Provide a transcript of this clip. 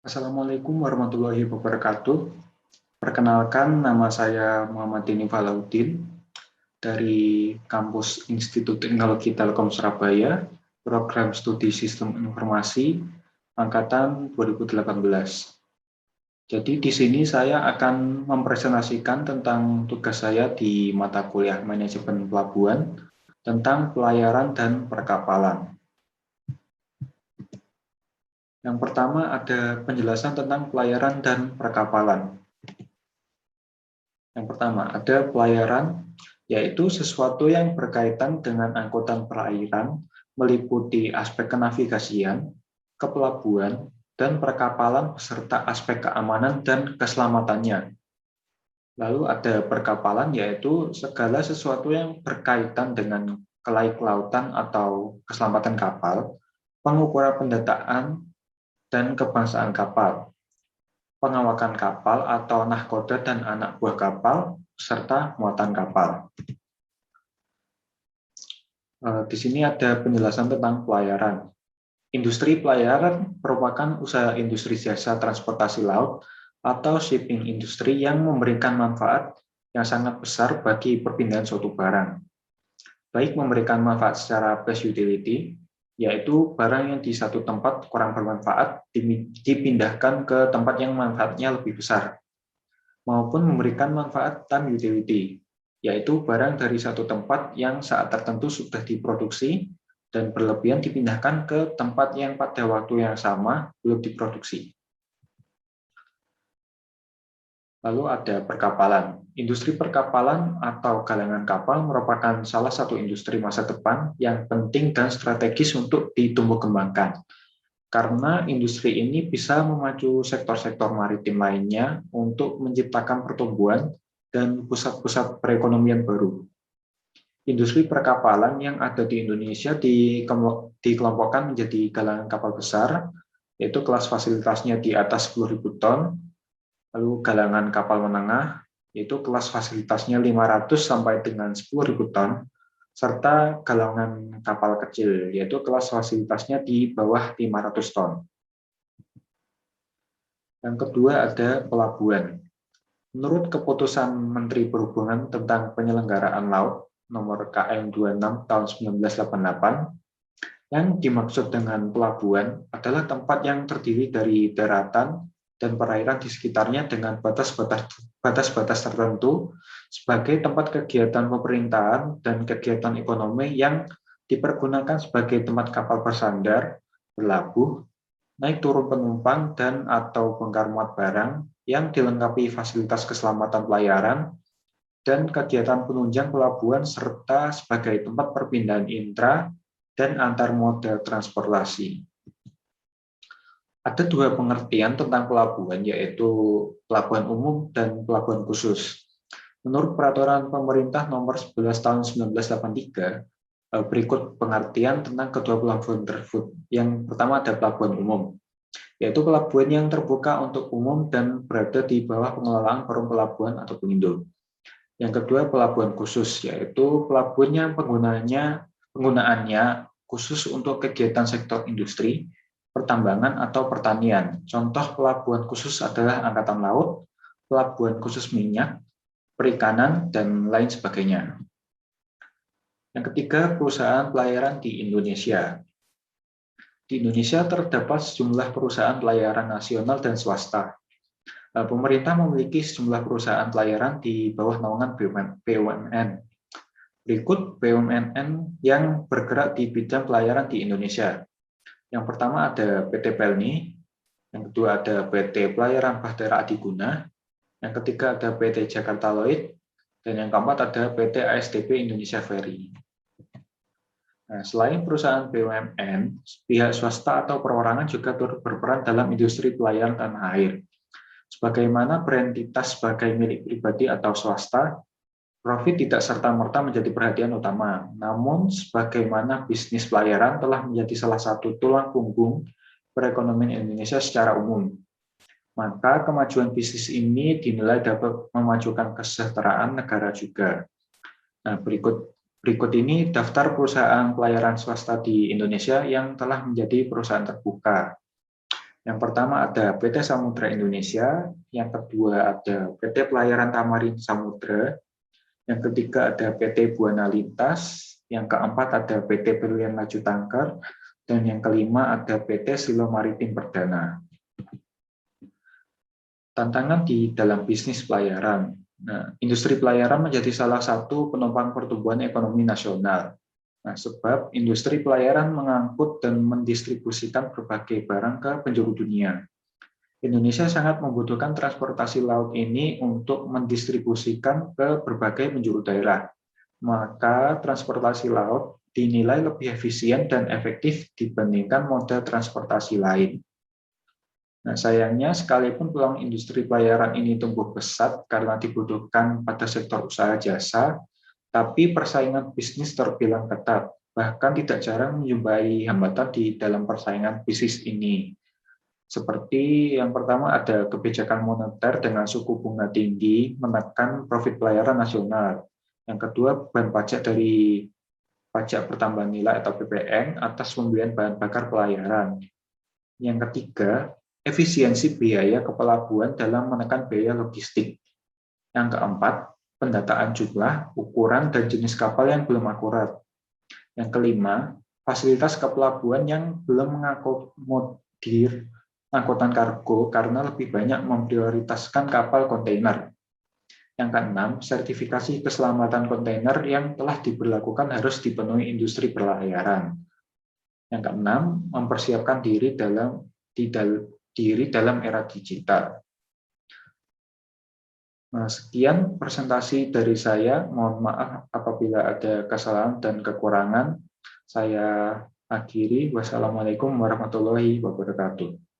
Assalamualaikum warahmatullahi wabarakatuh. Perkenalkan, nama saya Muhammad Dini Falahuddin dari Kampus Institut Teknologi Telkom Surabaya, Program Studi Sistem Informasi, Angkatan 2018. Jadi di sini saya akan mempresentasikan tentang tugas saya di mata kuliah Manajemen Pelabuhan tentang pelayaran dan perkapalan. Yang pertama ada penjelasan tentang pelayaran dan perkapalan. Yang pertama ada pelayaran, yaitu sesuatu yang berkaitan dengan angkutan perairan, meliputi aspek kenavigasian, kepelabuhan, dan perkapalan beserta aspek keamanan dan keselamatannya. Lalu ada perkapalan, yaitu segala sesuatu yang berkaitan dengan kelaik lautan atau keselamatan kapal, pengukuran pendataan, dan kebangsaan kapal, pengawakan kapal atau nahkoda dan anak buah kapal, serta muatan kapal. Di sini ada penjelasan tentang pelayaran. Industri pelayaran merupakan usaha industri jasa transportasi laut atau shipping industry yang memberikan manfaat yang sangat besar bagi perpindahan suatu barang. Baik memberikan manfaat secara base utility, yaitu barang yang di satu tempat kurang bermanfaat dipindahkan ke tempat yang manfaatnya lebih besar, maupun memberikan manfaat time utility, yaitu barang dari satu tempat yang saat tertentu sudah diproduksi dan berlebihan dipindahkan ke tempat yang pada waktu yang sama belum diproduksi. Lalu ada perkapalan. Industri perkapalan atau galangan kapal merupakan salah satu industri masa depan yang penting dan strategis untuk ditumbuh kembangkan. Karena industri ini bisa memacu sektor-sektor maritim lainnya untuk menciptakan pertumbuhan dan pusat-pusat perekonomian baru. Industri perkapalan yang ada di Indonesia dikelompokkan menjadi galangan kapal besar, yaitu kelas fasilitasnya di atas 10.000 ton, lalu galangan kapal menengah, yaitu kelas fasilitasnya 500 sampai dengan 10.000 ton, serta galangan kapal kecil, yaitu kelas fasilitasnya di bawah 500 ton. Yang kedua ada pelabuhan. Menurut keputusan Menteri Perhubungan tentang penyelenggaraan laut nomor KM 26 tahun 1988, yang dimaksud dengan pelabuhan adalah tempat yang terdiri dari daratan dan perairan di sekitarnya dengan batas-batas tertentu sebagai tempat kegiatan pemerintahan dan kegiatan ekonomi yang dipergunakan sebagai tempat kapal bersandar, berlabuh, naik turun penumpang dan atau bongkar muat barang yang dilengkapi fasilitas keselamatan pelayaran dan kegiatan penunjang pelabuhan serta sebagai tempat perpindahan intra dan antar moda transportasi. Ada dua pengertian tentang pelabuhan, yaitu pelabuhan umum dan pelabuhan khusus. Menurut Peraturan Pemerintah Nomor 11 Tahun 1983, berikut pengertian tentang kedua pelabuhan tersebut. Yang pertama ada pelabuhan umum, yaitu pelabuhan yang terbuka untuk umum dan berada di bawah pengelolaan Forum Pelabuhan atau Pelindo. Yang kedua pelabuhan khusus, yaitu pelabuhan yang penggunaannya khusus untuk kegiatan sektor industri, pertambangan atau pertanian. Contoh pelabuhan khusus adalah Angkatan Laut, pelabuhan khusus minyak, perikanan, dan lain sebagainya. Yang ketiga, perusahaan pelayaran di Indonesia. Di Indonesia terdapat sejumlah perusahaan pelayaran nasional dan swasta. Pemerintah memiliki sejumlah perusahaan pelayaran di bawah naungan BUMN. Berikut BUMN yang bergerak di bidang pelayaran di Indonesia. Yang pertama ada PT Pelni, yang kedua ada PT Pelayaran Bahtera Adiguna, yang ketiga ada PT Jakarta Lloyd, dan yang keempat ada PT ASDP Indonesia Ferry. Nah, selain perusahaan BUMN, pihak swasta atau perorangan juga turut berperan dalam industri pelayaran tanah air. Sebagaimana berentitas sebagai milik pribadi atau swasta, profit tidak serta-merta menjadi perhatian utama, namun sebagaimana bisnis pelayaran telah menjadi salah satu tulang punggung perekonomian Indonesia secara umum. Maka kemajuan bisnis ini dinilai dapat memajukan kesejahteraan negara juga. Nah, berikut ini daftar perusahaan pelayaran swasta di Indonesia yang telah menjadi perusahaan terbuka. Yang pertama ada PT Samudra Indonesia, yang kedua ada PT Pelayaran Tamarin Samudra, yang ketiga ada PT Buana Lintas, yang keempat ada PT Berlian Laju Tangkar, dan yang kelima ada PT Silo Maritim Perdana. Tantangan di dalam bisnis pelayaran. Nah, industri pelayaran menjadi salah satu penopang pertumbuhan ekonomi nasional. Nah, sebab industri pelayaran mengangkut dan mendistribusikan berbagai barang ke penjuru dunia. Indonesia sangat membutuhkan transportasi laut ini untuk mendistribusikan ke berbagai penjuru daerah. Maka transportasi laut dinilai lebih efisien dan efektif dibandingkan moda transportasi lain. Nah, sayangnya sekalipun peluang industri pelayaran ini tumbuh pesat karena dibutuhkan pada sektor usaha jasa, tapi persaingan bisnis terbilang ketat, bahkan tidak jarang menjumpai hambatan di dalam persaingan bisnis ini. Seperti yang pertama ada kebijakan moneter dengan suku bunga tinggi menekan profit pelayaran nasional. Yang kedua, beban pajak dari pajak pertambahan nilai atau PPN atas pembelian bahan bakar pelayaran. Yang ketiga, efisiensi biaya kepelabuhan dalam menekan biaya logistik. Yang keempat, pendataan jumlah, ukuran, dan jenis kapal yang belum akurat. Yang kelima, fasilitas kepelabuhan yang belum mengakomodir angkutan kargo karena lebih banyak memprioritaskan kapal kontainer. Yang keenam, sertifikasi keselamatan kontainer yang telah diberlakukan harus dipenuhi industri pelayaran. Yang keenam, mempersiapkan diri dalam era digital. Nah, sekian presentasi dari saya. Mohon maaf apabila ada kesalahan dan kekurangan. Saya akhiri. Wassalamualaikum warahmatullahi wabarakatuh.